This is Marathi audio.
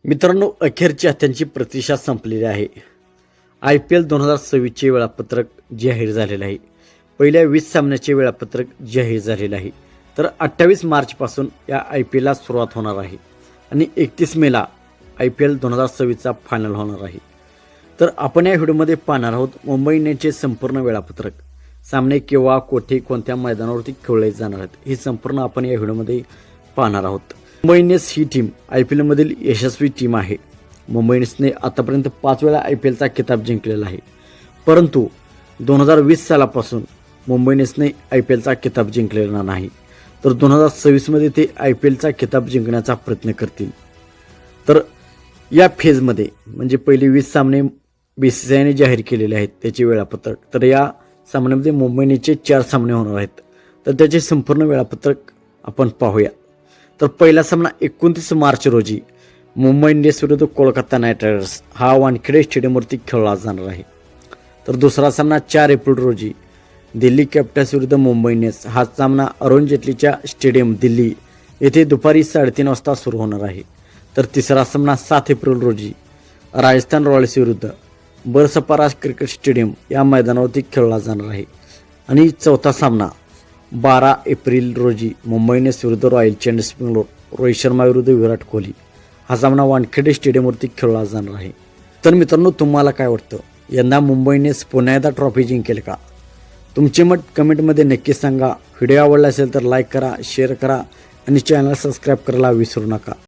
मित्रांनो, अखेरची त्यांची प्रतीक्षा संपलेली आहे. IPL 2026चे वेळापत्रक जाहीर झालेलं आहे. पहिल्या 20 सामन्याचे वेळापत्रक जाहीर झालेलं आहे. तर 28 मार्चपासून या IPLला सुरुवात होणार आहे आणि 31 मेला IPL 2026चा फायनल होणार आहे. तर आपण या व्हिडिओमध्ये पाहणार आहोत मुंबई इंडियन्सचे संपूर्ण वेळापत्रक. सामने केव्हा, कोठे, कोणत्या मैदानावरती खेळले जाणार आहेत हे संपूर्ण आपण या व्हिडिओमध्ये पाहणार आहोत. मुंबई इंडियन्स ही टीम IPLमधील यशस्वी टीम आहे. मुंबई इंडियन्सने आतापर्यंत 5 वेळा IPLचा किताब जिंकलेला आहे. परंतु 2020 सालापासून मुंबई इंडियन्सने IPLचा किताब जिंकलेला नाही. तर 2026मध्ये ते IPLचा किताब जिंकण्याचा प्रयत्न करतील. तर या फेजमध्ये म्हणजे पहिले 20 सामने BCCIने जाहीर केलेले आहेत त्याचे वेळापत्रक. तर या सामन्यामध्ये मुंबई इंडियन्सचे 4 सामने होणार आहेत. तर त्याचे संपूर्ण वेळापत्रक आपण पाहूया. तर पहिला सामना 29 मार्च रोजी मुंबई इंडियन्स विरुद्ध कोलकाता नाईट रायडर्स हा वानखेडे स्टेडियमवरती खेळला जाणार आहे. तर दुसरा सामना 4 एप्रिल रोजी दिल्ली कॅपिटल्स विरुद्ध मुंबई इंडियन्स हा सामना अरुण जेटलीच्या स्टेडियम दिल्ली येथे दुपारी 3:30 वाजता सुरू होणार आहे. तर तिसरा सामना 7 एप्रिल रोजी राजस्थान रॉयल्स विरुद्ध बरसपारा क्रिकेट स्टेडियम या मैदानावरती खेळला जाणार आहे. आणि चौथा सामना 12 एप्रिल रोजी मुंबई इंडियन्स विरुद्ध रॉयल चॅलेंजर्स बेंगलोर रोहित शर्मा विरुद्ध विराट कोहली हा सामना वानखेडे स्टेडियमवरती खेळला जाणार आहे. तर मित्रांनो, तुम्हाला काय वाटतं, यंदा मुंबई इंडियन्स पुन्हा एकदा ट्रॉफी जिंकेल का? तुमचे मत कमेंटमध्ये नक्की सांगा. व्हिडिओ आवडला असेल तर लाईक करा, शेअर करा आणि चॅनल सबस्क्राईब करायला विसरू नका.